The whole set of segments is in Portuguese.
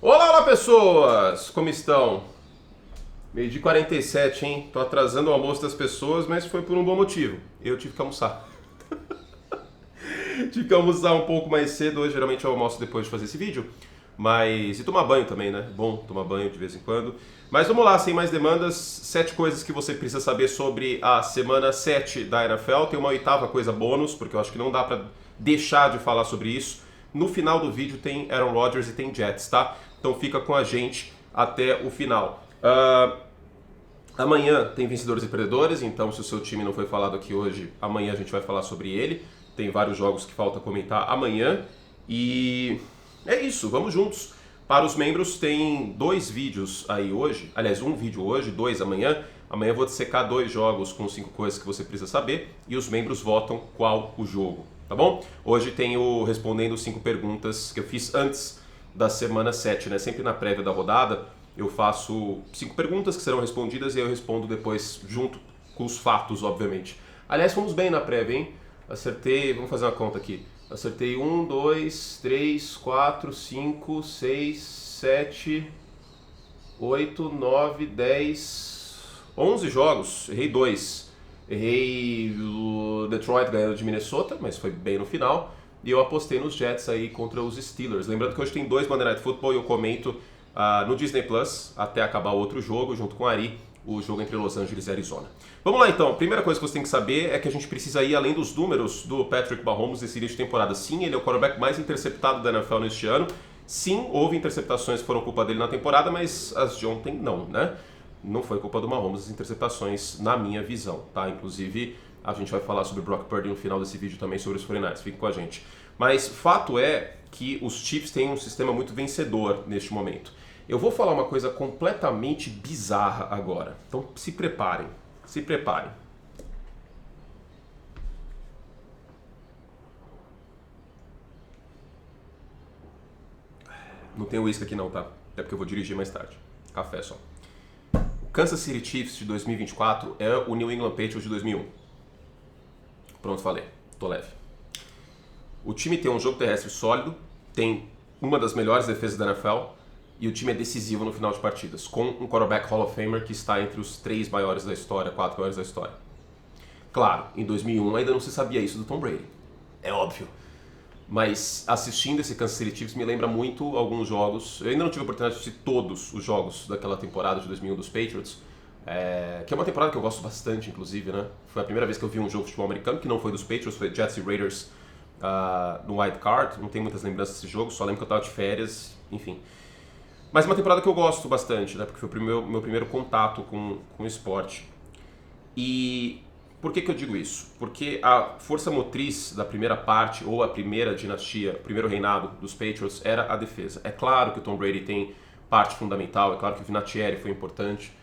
Olá, olá pessoas! Como estão? Meio de 47, hein? Tô atrasando o almoço das pessoas, mas foi por um bom motivo. Eu tive que almoçar. Tive que almoçar um pouco mais cedo. Hoje geralmente eu almoço depois de fazer esse vídeo. Mas. E tomar banho também, né? Bom tomar banho de vez em quando. Mas vamos lá, sem mais demandas. 7 coisas que você precisa saber sobre a semana 7 da NFL. Tem uma oitava coisa bônus, porque eu acho que não dá pra deixar de falar sobre isso. No final do vídeo tem Aaron Rodgers e tem Jets, tá? Então fica com a gente até o final. Amanhã tem vencedores e perdedores, então se o seu time não foi falado aqui hoje, amanhã a gente vai falar sobre ele. Tem vários jogos que falta comentar amanhã. E é isso, vamos juntos. Para os membros tem 2 vídeos aí hoje, aliás, um vídeo hoje, 2 amanhã. Amanhã eu vou dissecar 2 jogos com 5 coisas que você precisa saber e os membros votam qual o jogo, tá bom? Hoje tem o respondendo 5 perguntas que eu fiz antes da semana 7, né? Sempre na prévia da rodada eu faço 5 perguntas que serão respondidas e eu respondo depois junto com os fatos, obviamente. Aliás, fomos bem na prévia, hein? Acertei, vamos fazer uma conta aqui. Acertei 1, 2, 3, 4, 5, 6, 7, 8, 9, 10, 11 jogos. Errei 2. Errei o Detroit ganhando de Minnesota, mas foi bem no final. E eu apostei nos Jets aí contra os Steelers. Lembrando que hoje tem 2 Monday Night Football e eu comento no Disney Plus, até acabar outro jogo, junto com o Ari, o jogo entre Los Angeles e Arizona. Vamos lá então, a primeira coisa que você tem que saber é que a gente precisa ir além dos números do Patrick Mahomes nesse início de temporada. Sim, ele é o quarterback mais interceptado da NFL neste ano. Sim, houve interceptações que foram culpa dele na temporada, mas as de ontem não, né? Não foi culpa do Mahomes as interceptações, na minha visão, tá? Inclusive, a gente vai falar sobre Brock Purdy no final desse vídeo também, sobre os 49ers. Fiquem com a gente. Mas fato é que os Chiefs têm um sistema muito vencedor neste momento. Eu vou falar uma coisa completamente bizarra agora. Então se preparem, se preparem. Não tem uísque aqui não, tá? Até porque eu vou dirigir mais tarde. Café só. O Kansas City Chiefs de 2024 é o New England Patriots de 2001. Pronto, falei. Tô leve. O time tem um jogo terrestre sólido, tem uma das melhores defesas da NFL e o time é decisivo no final de partidas, com um quarterback Hall of Famer que está entre os 3 maiores da história, 4 maiores da história. Claro, em 2001 ainda não se sabia isso do Tom Brady, é óbvio. Mas assistindo esse Kansas City Chiefs me lembra muito alguns jogos. Eu ainda não tive a oportunidade de assistir todos os jogos daquela temporada de 2001 dos Patriots, que é uma temporada que eu gosto bastante, inclusive, né? Foi a primeira vez que eu vi um jogo de futebol americano, que não foi dos Patriots, foi Jets e Raiders no Wild Card. Não tenho muitas lembranças desse jogo, só lembro que eu estava de férias, enfim. Mas é uma temporada que eu gosto bastante, né? Porque foi o meu primeiro contato com o esporte. E por que eu digo isso? Porque a força motriz da primeira parte, ou a primeira dinastia, o primeiro reinado dos Patriots, era a defesa. É claro que o Tom Brady tem parte fundamental, é claro que o Vinatieri foi importante,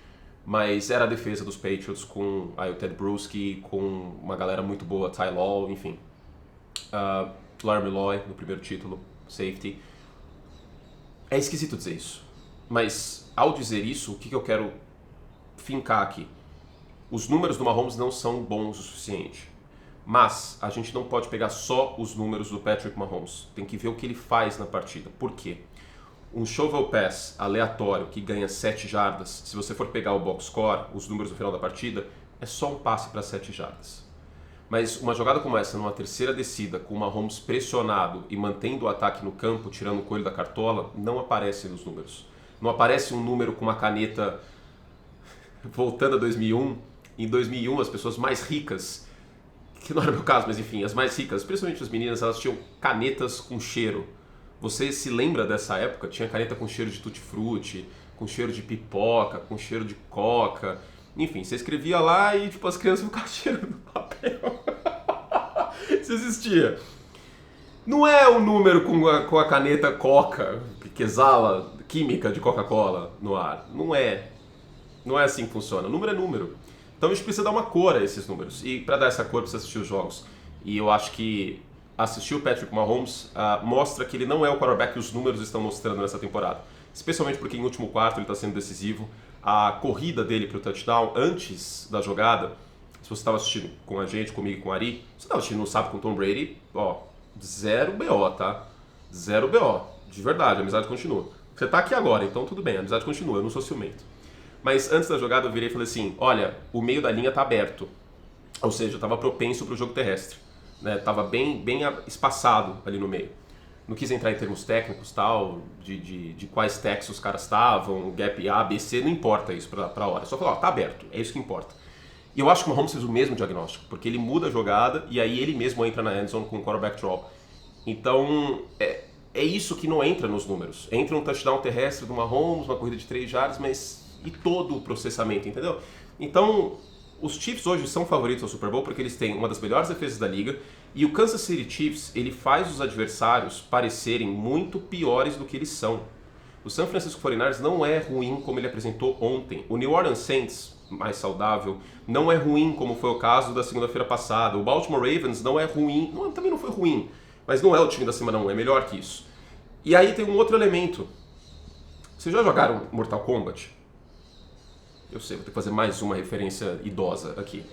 mas era a defesa dos Patriots com o Ted Bruschi, com uma galera muito boa, Ty Law, enfim. Larry Loy no primeiro título, safety. É esquisito dizer isso, mas ao dizer isso, o que eu quero fincar aqui? Os números do Mahomes não são bons o suficiente, mas a gente não pode pegar só os números do Patrick Mahomes, tem que ver o que ele faz na partida. Por quê? Um shovel pass aleatório que ganha 7 jardas, se você for pegar o box score, os números no final da partida, é só um passe para 7 jardas. Mas uma jogada como essa, numa terceira descida, com o Mahomes pressionado e mantendo o ataque no campo, tirando o coelho da cartola, não aparece nos números. Não aparece um número com uma caneta voltando a 2001. Em 2001, as pessoas mais ricas, que não era o meu caso, mas enfim, as mais ricas, principalmente as meninas, elas tinham canetas com cheiro. Você se lembra dessa época? Tinha caneta com cheiro de tutti-frutti, com cheiro de pipoca, com cheiro de coca. Enfim, você escrevia lá e tipo, as crianças ficavam cheirando no papel. Isso existia. Não é o número com a caneta Coca, que exala química de Coca-Cola no ar. Não é. Não é assim que funciona. Número é número. Então a gente precisa dar uma cor a esses números. E para dar essa cor, precisa assistir os jogos. E eu acho que assistir o Patrick Mahomes mostra que ele não é o quarterback que os números estão mostrando nessa temporada. Especialmente porque em último quarto ele está sendo decisivo. A corrida dele para o touchdown antes da jogada, se você estava assistindo com a gente, comigo e com o Ari, você estava assistindo no sábado com o Tom Brady, ó, 0 BO, tá? 0 BO. De verdade, a amizade continua. Você tá aqui agora, então tudo bem, a amizade continua, eu não sou ciumento. Mas antes da jogada eu virei e falei assim, olha, o meio da linha tá aberto. Ou seja, eu tava propenso pro jogo terrestre. Né? Tava bem espaçado ali no meio. Não quis entrar em termos técnicos, tal, de quais techs os caras estavam, gap A, B, C, não importa isso pra hora. Só falar, ó, tá aberto, é isso que importa. E eu acho que o Mahomes fez o mesmo diagnóstico, porque ele muda a jogada e aí ele mesmo entra na endzone com o quarterback draw. Então, é isso que não entra nos números. Entra um touchdown terrestre do Mahomes, uma corrida de 3 jardas, mas e todo o processamento, entendeu? Então, os Chiefs hoje são favoritos ao Super Bowl porque eles têm uma das melhores defesas da liga e o Kansas City Chiefs, ele faz os adversários parecerem muito piores do que eles são. O San Francisco 49ers não é ruim como ele apresentou ontem. O New Orleans Saints, mais saudável, não é ruim como foi o caso da segunda-feira passada. O Baltimore Ravens não é ruim, também não foi ruim, mas não é o time da semana 1, é melhor que isso. E aí tem um outro elemento. Vocês já jogaram Mortal Kombat? Eu sei, vou ter que fazer mais uma referência idosa aqui.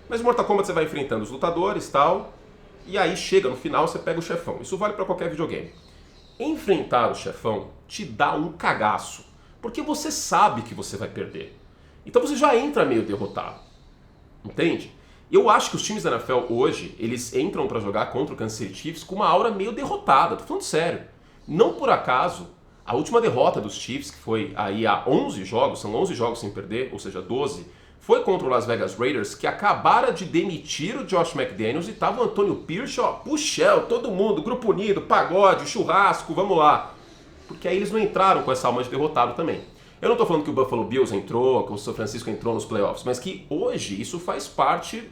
Mas no Mortal Kombat você vai enfrentando os lutadores e tal, e aí chega no final você pega o chefão. Isso vale para qualquer videogame. Enfrentar o chefão te dá um cagaço, porque você sabe que você vai perder. Então você já entra meio derrotado, entende? Eu acho que os times da NFL hoje, eles entram para jogar contra o Kansas City Chiefs com uma aura meio derrotada, tô falando sério. Não por acaso, a última derrota dos Chiefs, que foi aí há 11 jogos, são 11 jogos sem perder, ou seja, 12, foi contra o Las Vegas Raiders, que acabara de demitir o Josh McDaniels e tava o Antônio Pierce, ó, puxel, todo mundo, grupo unido, pagode, churrasco, vamos lá. Porque aí eles não entraram com essa alma de derrotado também. Eu não estou falando que o Buffalo Bills entrou, que o São Francisco entrou nos playoffs, mas que hoje isso faz parte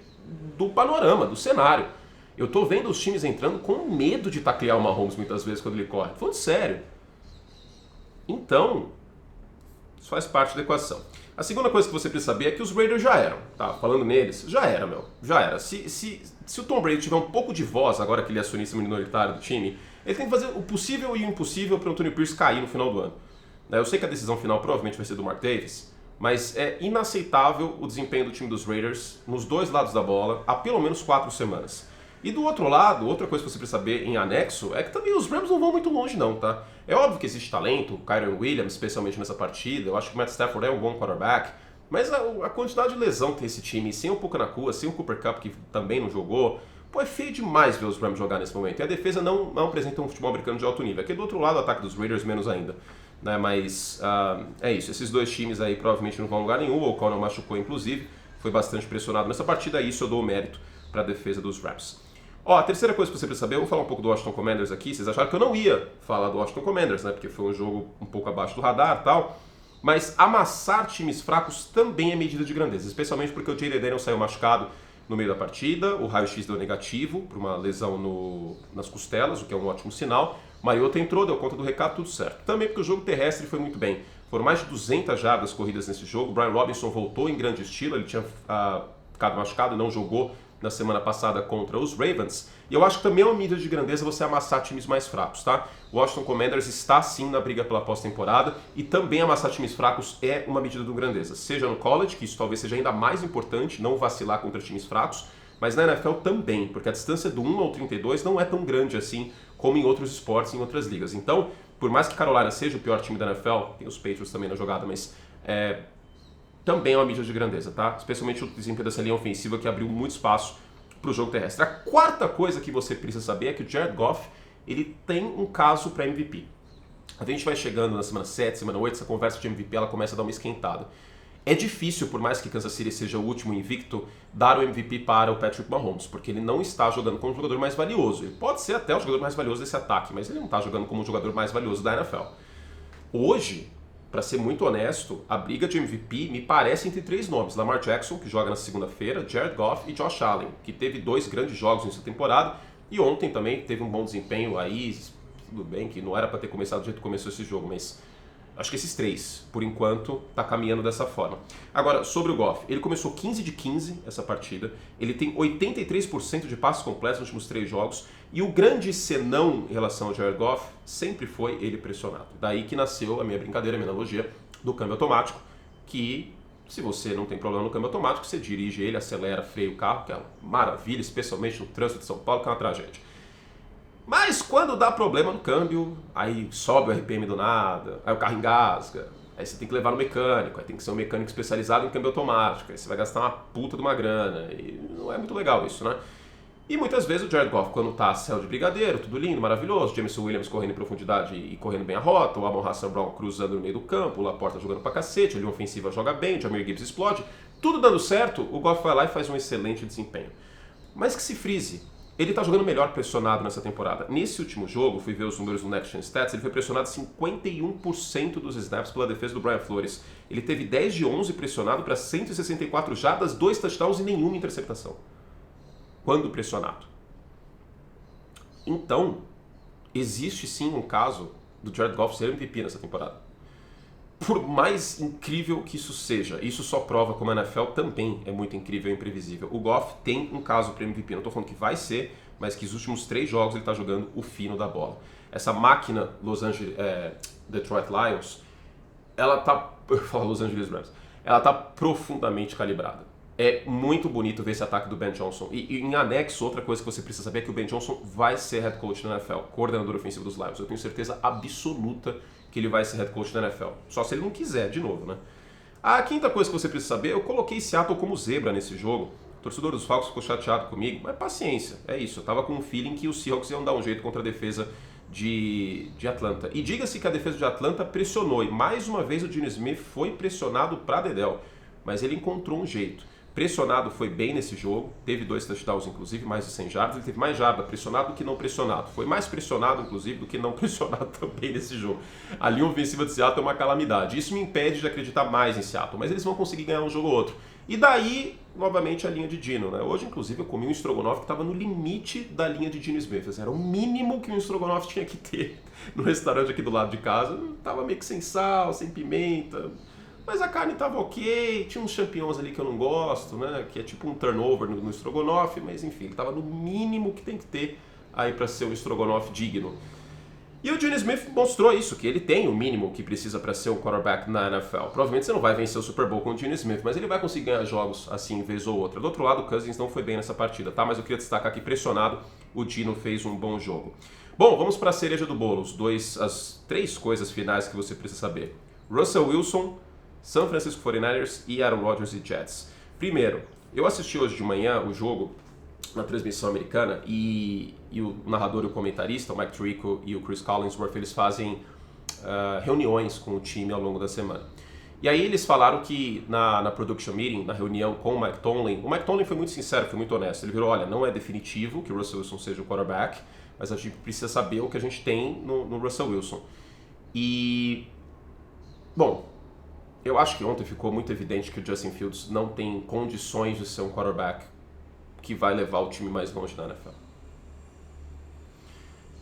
do panorama, do cenário. Eu estou vendo os times entrando com medo de taclear o Mahomes muitas vezes quando ele corre. Falando sério. Então, isso faz parte da equação. A segunda coisa que você precisa saber é que os Raiders já eram, tá? Falando neles, já era, meu. Já era. Se o Tom Brady tiver um pouco de voz, agora que ele é acionista minoritário do time, ele tem que fazer o possível e o impossível para o Anthony Pierce cair no final do ano. Eu sei que a decisão final provavelmente vai ser do Mark Davis, mas é inaceitável o desempenho do time dos Raiders nos dois lados da bola há pelo menos 4 semanas. E do outro lado, outra coisa que você precisa saber em anexo é que também os Rams não vão muito longe não, tá? É óbvio que existe talento, o Kyren Williams, especialmente nessa partida, eu acho que o Matt Stafford é um bom quarterback, mas a quantidade de lesão que tem esse time, sem o Puka Nacua, sem o Cooper Kupp, que também não jogou, pô, é feio demais ver os Rams jogar nesse momento. E a defesa não apresenta um futebol americano de alto nível. Aqui do outro lado, o ataque dos Raiders menos ainda. Né? Mas é isso, esses dois times aí provavelmente não vão a lugar nenhum, o O'Connell machucou inclusive, foi bastante pressionado nessa partida, e isso eu dou o mérito para a defesa dos Rams. Ó, a terceira coisa que você precisa saber, eu vou falar um pouco do Washington Commanders aqui. Vocês acharam que eu não ia falar do Washington Commanders, né? Porque foi um jogo um pouco abaixo do radar e tal. Mas amassar times fracos também é medida de grandeza, especialmente porque o Jayden Daniels saiu machucado no meio da partida, o raio-x deu negativo por uma lesão nas costelas, o que é um ótimo sinal. Mariota entrou, deu conta do recado, tudo certo. Também porque o jogo terrestre foi muito bem. Foram mais de 200 jardas corridas nesse jogo. Brian Robinson voltou em grande estilo, ele tinha ficado machucado, não jogou na semana passada contra os Ravens. E eu acho que também é uma medida de grandeza você amassar times mais fracos, tá? O Washington Commanders está sim na briga pela pós-temporada e também amassar times fracos é uma medida de grandeza. Seja no college, que isso talvez seja ainda mais importante, não vacilar contra times fracos, mas na NFL também, porque a distância do 1 ao 32 não é tão grande assim como em outros esportes, em outras ligas. Então, por mais que Carolina seja o pior time da NFL, tem os Patriots também na jogada, mas também é uma medida de grandeza, tá? Especialmente o desempenho dessa linha ofensiva que abriu muito espaço para o jogo terrestre. A quarta coisa que você precisa saber é que o Jared Goff, ele tem um caso para MVP. A gente vai chegando na semana 7, semana 8, essa conversa de MVP ela começa a dar uma esquentada. É difícil, por mais que Kansas City seja o último invicto, dar o MVP para o Patrick Mahomes, porque ele não está jogando como o jogador mais valioso. Ele pode ser até o jogador mais valioso desse ataque, mas ele não está jogando como o jogador mais valioso da NFL. Hoje, para ser muito honesto, a briga de MVP me parece entre 3 nomes. Lamar Jackson, que joga na segunda-feira, Jared Goff e Josh Allen, que teve 2 grandes jogos nessa temporada e ontem também teve um bom desempenho aí, tudo bem que não era para ter começado do jeito que começou esse jogo, mas acho que esses 3, por enquanto, tá caminhando dessa forma. Agora, sobre o Goff, ele começou 15 de 15 essa partida, ele tem 83% de passes completos nos últimos 3 jogos, e o grande senão em relação ao Jared Goff sempre foi ele pressionado. Daí que nasceu a minha brincadeira, a minha analogia do câmbio automático, que se você não tem problema no câmbio automático, você dirige ele, acelera, freia o carro, que é uma maravilha, especialmente no trânsito de São Paulo, que é uma tragédia. Mas quando dá problema no câmbio, aí sobe o RPM do nada, aí o carro engasga, aí você tem que levar no mecânico, aí tem que ser um mecânico especializado em câmbio automático, aí você vai gastar uma puta de uma grana, e não é muito legal isso, né? E muitas vezes o Jared Goff, quando tá céu de brigadeiro, tudo lindo, maravilhoso, Jameson Williams correndo em profundidade e correndo bem a rota, o Amon-Ra St. Brown cruzando no meio do campo, o Laporta jogando pra cacete, a linha ofensiva joga bem, o Jahmyr Gibbs explode, tudo dando certo, o Goff vai lá e faz um excelente desempenho. Mas que se frise, ele tá jogando melhor pressionado nessa temporada. Nesse último jogo, fui ver os números do Next Gen Stats, ele foi pressionado 51% dos snaps pela defesa do Brian Flores. Ele teve 10 de 11 pressionado para 164 jardas, 2 touchdowns e nenhuma interceptação. Quando pressionado. Então, existe sim um caso do Jared Goff ser MVP nessa temporada. Por mais incrível que isso seja, isso só prova como a NFL também é muito incrível e imprevisível. O Goff tem um caso para MVP, não estou falando que vai ser, mas que os últimos 3 jogos ele está jogando o fino da bola. Essa máquina Detroit Lions, ela tá, eu falo Los Angeles Rams, ela tá profundamente calibrada. É muito bonito ver esse ataque do Ben Johnson. E em anexo, outra coisa que você precisa saber é que o Ben Johnson vai ser head coach na NFL, coordenador ofensivo dos Lions. Eu tenho certeza absoluta que ele vai ser head coach na NFL. Só se ele não quiser, de novo, né? A quinta coisa que você precisa saber, eu coloquei Seattle como zebra nesse jogo. O torcedor dos Falcons ficou chateado comigo, mas paciência, é isso. Eu tava com um feeling que os Seahawks iam dar um jeito contra a defesa de Atlanta. E diga-se que a defesa de Atlanta pressionou, e mais uma vez o Geno Smith foi pressionado pra dedéu, mas ele encontrou um jeito. Pressionado foi bem nesse jogo, teve 2 touchdowns inclusive, mais de 100 jardas, ele teve mais jarda pressionado do que não pressionado. Foi mais pressionado inclusive do que não pressionado também nesse jogo. A linha ofensiva de Seattle é uma calamidade. Isso me impede de acreditar mais em Seattle, mas eles vão conseguir ganhar um jogo ou outro. E daí, novamente, a linha de Geno, né? Hoje, inclusive, eu comi um estrogonofe que estava no limite da linha de Geno Smith. Era o mínimo que um estrogonofe tinha que ter no restaurante aqui do lado de casa. Tava meio que sem sal, sem pimenta... Mas a carne tava ok, tinha uns champignons ali que eu não gosto, né? Que é tipo um turnover no estrogonofe, mas enfim, ele tava no mínimo que tem que ter aí para ser um estrogonofe digno. E o Geno Smith mostrou isso, que ele tem o mínimo que precisa para ser um quarterback na NFL. Provavelmente você não vai vencer o Super Bowl com o Geno Smith, mas ele vai conseguir ganhar jogos assim, vez ou outra. Do outro lado, o Cousins não foi bem nessa partida, tá? Mas eu queria destacar que pressionado, o Geno fez um bom jogo. Bom, vamos para a cereja do bolo, as 3 coisas finais que você precisa saber. Russell Wilson, San Francisco 49ers e Aaron Rodgers e Jets. Primeiro, eu assisti hoje de manhã o jogo na transmissão americana e o narrador e o comentarista, o Mike Tirico e o Chris Collinsworth, eles fazem reuniões com o time ao longo da semana. E aí eles falaram que na production meeting, na reunião com o Mike Tomlin foi muito sincero, foi muito honesto. Ele virou, olha, não é definitivo que o Russell Wilson seja o quarterback, mas a gente precisa saber o que a gente tem no Russell Wilson. E, bom, eu acho que ontem ficou muito evidente que o Justin Fields não tem condições de ser um quarterback que vai levar o time mais longe da NFL.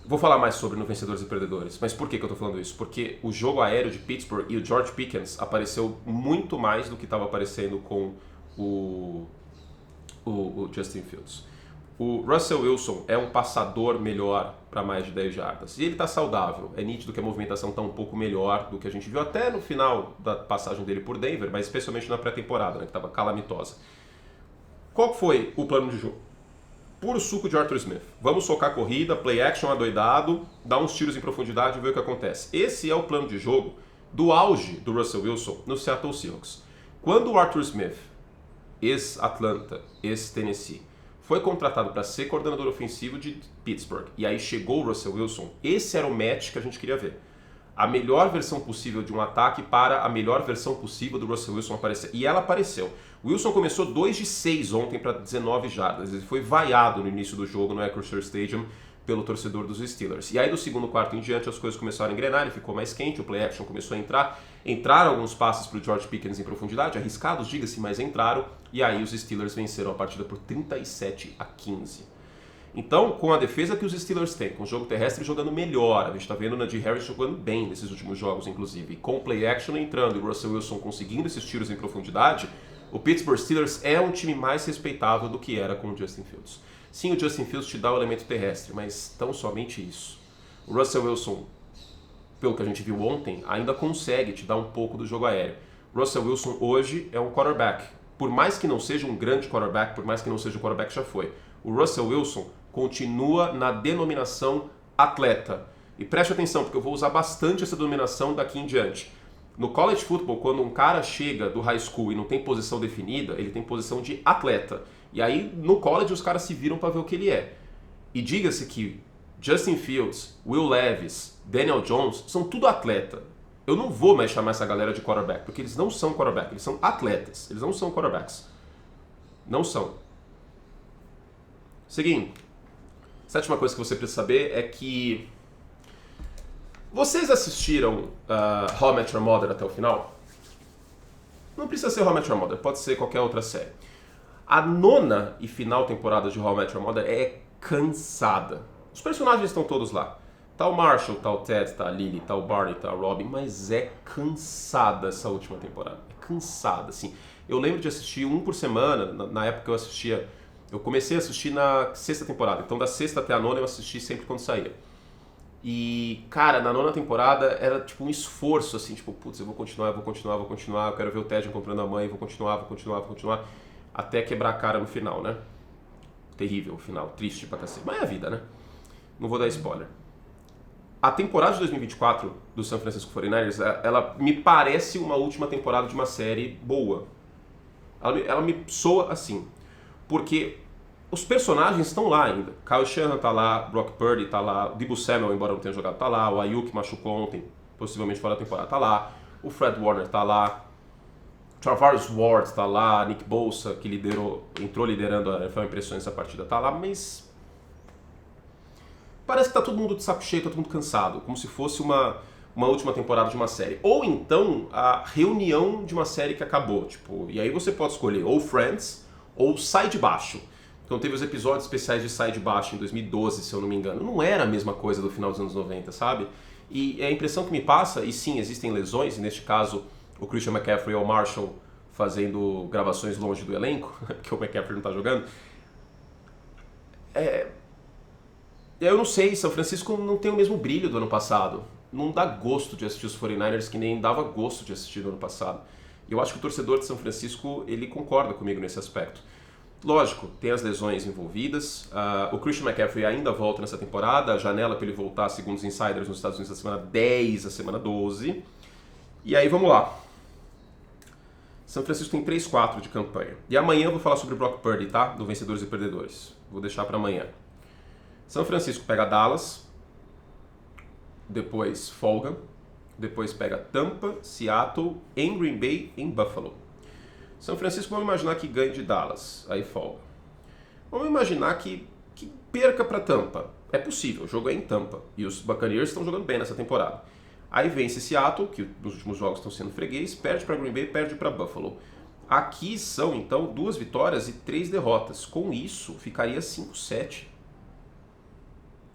Vou falar mais sobre no Vencedores e Perdedores, mas por que eu tô falando isso? Porque o jogo aéreo de Pittsburgh e o George Pickens apareceu muito mais do que estava aparecendo com o Justin Fields. O Russell Wilson é um passador melhor para mais de 10 jardas. E ele está saudável. É nítido que a movimentação está um pouco melhor do que a gente viu até no final da passagem dele por Denver, mas especialmente na pré-temporada, né, que estava calamitosa. Qual foi o plano de jogo? Puro suco de Arthur Smith. Vamos socar a corrida, play action adoidado, dar uns tiros em profundidade e ver o que acontece. Esse é o plano de jogo do auge do Russell Wilson no Seattle Seahawks. Quando o Arthur Smith, ex-Atlanta, ex-Tennessee, foi contratado para ser coordenador ofensivo de Pittsburgh e aí chegou o Russell Wilson, esse era o match que a gente queria ver. A melhor versão possível de um ataque para a melhor versão possível do Russell Wilson aparecer. E ela apareceu. O Wilson começou 2 de 6 ontem para 19 jardas. Ele foi vaiado no início do jogo no Acrisure Stadium pelo torcedor dos Steelers. E aí do segundo quarto em diante as coisas começaram a engrenar, ele ficou mais quente, o play action começou a entrar. Entraram alguns passes para o George Pickens em profundidade, arriscados, diga-se, mas entraram. E aí os Steelers venceram a partida por 37-15. Então, com a defesa que os Steelers têm, com o jogo terrestre jogando melhor, a gente está vendo o Najee Harris jogando bem nesses últimos jogos, inclusive, com o play action entrando e o Russell Wilson conseguindo esses tiros em profundidade, o Pittsburgh Steelers é um time mais respeitável do que era com o Justin Fields. Sim, o Justin Fields te dá o elemento terrestre, mas tão somente isso. O Russell Wilson, pelo que a gente viu ontem, ainda consegue te dar um pouco do jogo aéreo. O Russell Wilson hoje é um quarterback. Por mais que não seja um grande quarterback, por mais que não seja o quarterback que já foi, o Russell Wilson continua na denominação atleta. E preste atenção, porque eu vou usar bastante essa denominação daqui em diante. No college football, quando um cara chega do high school e não tem posição definida, ele tem posição de atleta. E aí, no college, os caras se viram para ver o que ele é. E diga-se que Justin Fields, Will Levis, Daniel Jones, são tudo atleta. Eu não vou mais chamar essa galera de quarterback, porque eles não são quarterback, eles são atletas. Eles não são quarterbacks. Não são. Seguinte, sétima coisa que você precisa saber é que... Vocês assistiram How I Met Your Mother até o final? Não precisa ser How I Met Your Mother, pode ser qualquer outra série. A nona e final temporada de How I Met Your Mother é cansada. Os personagens estão todos lá. Tá o Marshall, tá o Ted, tá a Lily, tá o Barney, tá o Robin, mas é cansada essa última temporada. É cansada, assim. Eu lembro de assistir um por semana, na época eu assistia... Eu comecei a assistir na sexta temporada, então da sexta até a nona eu assisti sempre quando saía. E, cara, na nona temporada era tipo um esforço, assim, tipo, putz, eu vou continuar, eu quero ver o Ted encontrando a mãe, vou continuar, até quebrar a cara no final, né? Terrível o final, triste pra cacete, mas é a vida, né? Não vou dar spoiler. A temporada de 2024 do San Francisco 49ers, ela me parece uma última temporada de uma série boa. Ela me soa assim, porque... Os personagens estão lá ainda. Kyle Shanahan tá lá, Brock Purdy tá lá, Deebo Samuel, embora não tenha jogado, tá lá, o Ayuk machucou ontem, possivelmente fora da temporada, tá lá, o Fred Warner tá lá, Travarius Ward tá lá, Nick Bosa, que entrou liderando a NFL Impressões nessa partida, tá lá, mas parece que tá todo mundo de saco cheio, tá todo mundo cansado, como se fosse uma última temporada de uma série. Ou então a reunião de uma série que acabou, tipo, e aí você pode escolher ou Friends ou Sai de Baixo. Então teve os episódios especiais de Sai de Baixo em 2012, se eu não me engano. Não era a mesma coisa do final dos anos 90, sabe? E a impressão que me passa, e sim, existem lesões, e neste caso o Christian McCaffrey ou o Marshall fazendo gravações longe do elenco, porque o McCaffrey não tá jogando. Eu não sei, São Francisco não tem o mesmo brilho do ano passado. Não dá gosto de assistir os 49ers que nem dava gosto de assistir no ano passado. E eu acho que o torcedor de São Francisco, ele concorda comigo nesse aspecto. Lógico, tem as lesões envolvidas, o Christian McCaffrey ainda volta nessa temporada, a janela para ele voltar, segundo os insiders nos Estados Unidos, da semana 10 a semana 12. E aí vamos lá. São Francisco tem 3-4 de campanha. E amanhã eu vou falar sobre o Brock Purdy, tá? Do Vencedores e Perdedores. Vou deixar para amanhã. São Francisco pega Dallas, depois folga, depois pega Tampa, Seattle, em Green Bay, em Buffalo. São Francisco, vamos imaginar que ganhe de Dallas, aí folga. Vamos imaginar que perca para Tampa. É possível, o jogo é em Tampa. E os Buccaneers estão jogando bem nessa temporada. Aí vence Seattle, que nos últimos jogos estão sendo freguês, perde para Green Bay, perde para Buffalo. Aqui são, então, 2 vitórias e 3 derrotas. Com isso, ficaria 5-7.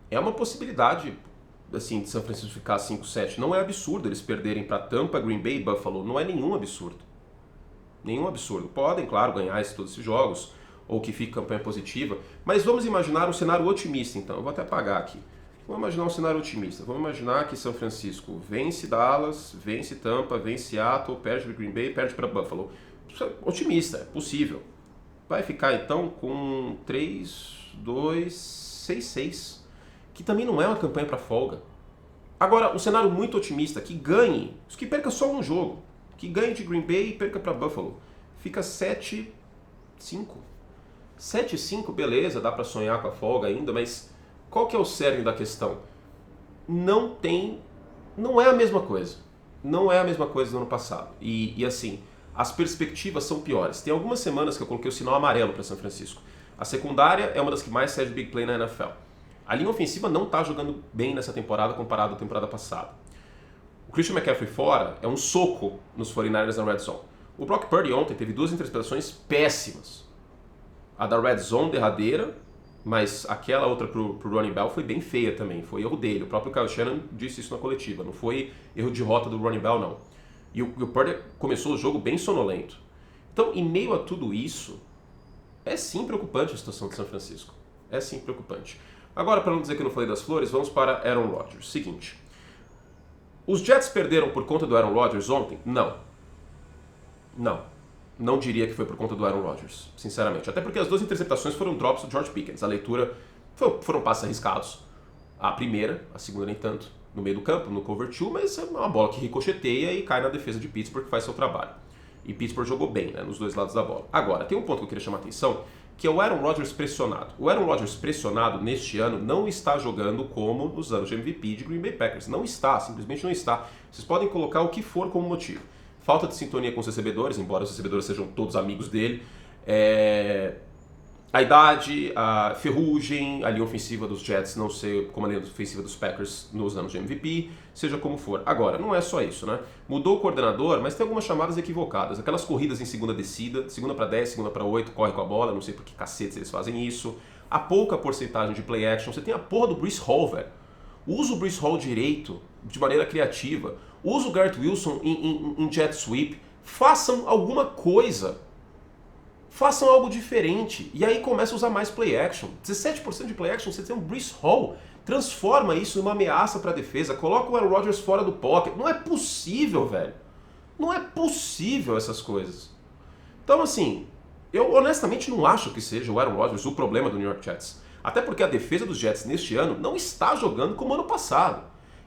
É uma possibilidade, assim, de São Francisco ficar 5-7. Não é absurdo eles perderem para Tampa, Green Bay e Buffalo. Não é nenhum absurdo. Nenhum absurdo. Podem, claro, ganhar todos esses jogos, ou que fique campanha positiva, mas vamos imaginar um cenário otimista, então. Eu vou até apagar aqui. Vamos imaginar um cenário otimista. Vamos imaginar que São Francisco vence Dallas, vence Tampa, vence Seattle, perde para Green Bay, perde para Buffalo. Otimista, é possível. Vai ficar, então, com 3-2-6-6, que também não é uma campanha para folga. Agora, um cenário muito otimista, que ganhe, que perca só um jogo, que ganhe de Green Bay e perca para Buffalo. Fica 7-5. 7-5, beleza, dá para sonhar com a folga ainda, mas qual que é o cerne da questão? Não é a mesma coisa. Não é a mesma coisa do ano passado. E assim, as perspectivas são piores. Tem algumas semanas que eu coloquei o sinal amarelo para São Francisco. A secundária é uma das que mais cede big play na NFL. A linha ofensiva não está jogando bem nessa temporada comparado à temporada passada. O Christian McCaffrey fora é um soco nos 49ers na Red Zone. O Brock Purdy ontem teve 2 interceptações péssimas. A da Red Zone derradeira, mas aquela outra pro Ronnie Bell foi bem feia também. Foi erro dele. O próprio Kyle Shanahan disse isso na coletiva. Não foi erro de rota do Ronnie Bell, não. E o Purdy começou o jogo bem sonolento. Então, em meio a tudo isso, é sim preocupante a situação de São Francisco. É sim preocupante. Agora, para não dizer que eu não falei das flores, vamos para Aaron Rodgers. Seguinte. Os Jets perderam por conta do Aaron Rodgers ontem? Não. Não diria que foi por conta do Aaron Rodgers, sinceramente. Até porque as 2 interceptações foram drops do George Pickens. A leitura Foram passes arriscados. A primeira, a segunda nem tanto, no meio do campo, no cover 2, mas é uma bola que ricocheteia e cai na defesa de Pittsburgh, que faz seu trabalho. E Pittsburgh jogou bem, né, nos dois lados da bola. Agora, tem um ponto que eu queria chamar a atenção, que é o Aaron Rodgers pressionado. O Aaron Rodgers pressionado neste ano não está jogando como nos anos de MVP de Green Bay Packers. Não está, simplesmente não está. Vocês podem colocar o que for como motivo. Falta de sintonia com os recebedores, embora os recebedores sejam todos amigos dele. A idade, a ferrugem, a linha ofensiva dos Jets não ser como a linha ofensiva dos Packers nos anos de MVP, seja como for. Agora, não é só isso, né? Mudou o coordenador, mas tem algumas chamadas equivocadas. Aquelas corridas em segunda descida, segunda para 10, segunda para 8, corre com a bola, não sei por que cacetes eles fazem isso. A pouca porcentagem de play action. Você tem a porra do Breece Hall, velho. Usa o Breece Hall direito, de maneira criativa. Usa o Garrett Wilson em jet sweep. Façam alguma coisa. Façam algo diferente. E aí começa a usar mais play action. 17% de play action, você tem um Breece Hall. Transforma isso numa ameaça para a defesa. Coloca o Aaron Rodgers fora do pocket. Não é possível, velho. Não é possível essas coisas. Então, assim, eu honestamente não acho que seja o Aaron Rodgers o problema do New York Jets. Até porque a defesa dos Jets neste ano não está jogando como ano passado.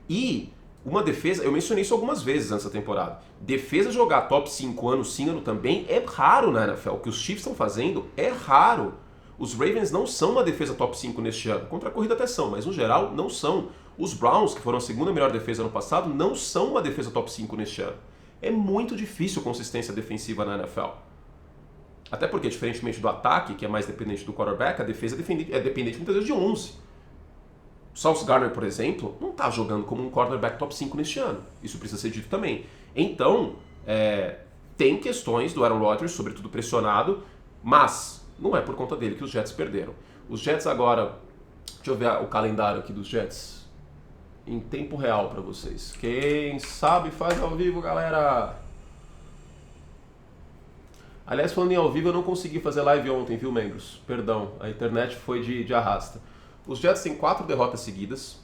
E uma defesa, eu mencionei isso algumas vezes nessa temporada, defesa jogar top 5 ano sim, ano também, é raro na NFL. O que os Chiefs estão fazendo é raro. Os Ravens não são uma defesa top 5 neste ano. Contra a corrida até são, mas no geral não são. Os Browns, que foram a segunda melhor defesa ano passado, não são uma defesa top 5 neste ano. É muito difícil consistência defensiva na NFL. Até porque, diferentemente do ataque, que é mais dependente do quarterback, a defesa é dependente muitas vezes de 11. Sauce Gardner, por exemplo, não está jogando como um quarterback top 5 neste ano. Isso precisa ser dito também. Então, tem questões do Aaron Rodgers, sobretudo pressionado, mas não é por conta dele que os Jets perderam. Os Jets agora... Deixa eu ver o calendário aqui dos Jets em tempo real para vocês. Quem sabe faz ao vivo, galera! Aliás, falando em ao vivo, eu não consegui fazer live ontem, viu, membros? Perdão, a internet foi de arrasta. Os Jets têm 4 derrotas seguidas.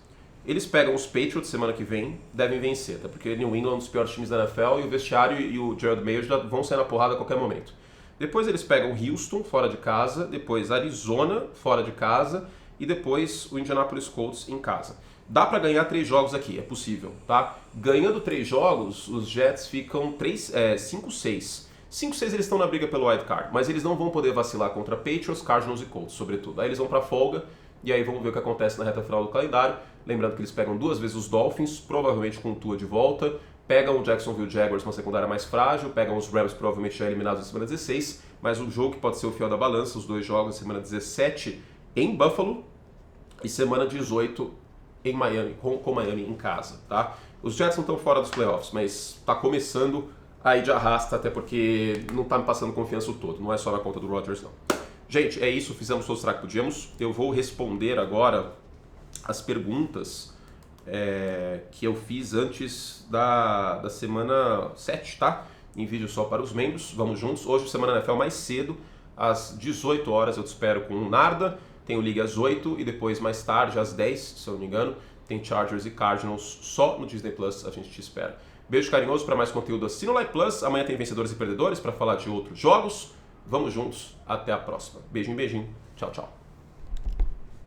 Eles pegam os Patriots semana que vem, devem vencer, tá? Porque New England é um dos piores times da NFL e o vestiário e o Gerald Mayer já vão sair na porrada a qualquer momento. Depois eles pegam Houston, fora de casa, depois Arizona, fora de casa, e depois o Indianapolis Colts em casa. Dá pra ganhar 3 jogos aqui, é possível, tá? Ganhando 3 jogos, os Jets ficam 5-6. 5-6 eles estão na briga pelo wild card, mas eles não vão poder vacilar contra Patriots, Cardinals e Colts, sobretudo. Aí eles vão pra folga, e aí vamos ver o que acontece na reta final do calendário. Lembrando que eles pegam 2 vezes os Dolphins, provavelmente com o Tua de volta. Pegam o Jacksonville Jaguars, uma secundária mais frágil. Pegam os Rams, provavelmente já eliminados na semana 16. Mas um jogo que pode ser o fiel da balança, os 2 jogos, semana 17 em Buffalo e semana 18 em Miami, com Miami em casa. Tá? Os Jets não estão fora dos playoffs, mas está começando aí de arrasta, até porque não está me passando confiança o todo. Não é só na conta do Rodgers, não. Gente, é isso, fizemos todo o que podíamos. Eu vou responder agora as perguntas que eu fiz antes da semana 7, tá? Em vídeo só para os membros, vamos juntos. Hoje, semana NFL mais cedo, às 18 horas, eu te espero com o Narda. Tem o Liga às 8 e depois mais tarde, às 10, se eu não me engano, tem Chargers e Cardinals só no Disney Plus, a gente te espera. Beijo carinhoso, para mais conteúdo assina o Like Plus. Amanhã tem Vencedores e Perdedores para falar de outros jogos. Vamos juntos, até a próxima. Beijinho, beijinho. Tchau, tchau.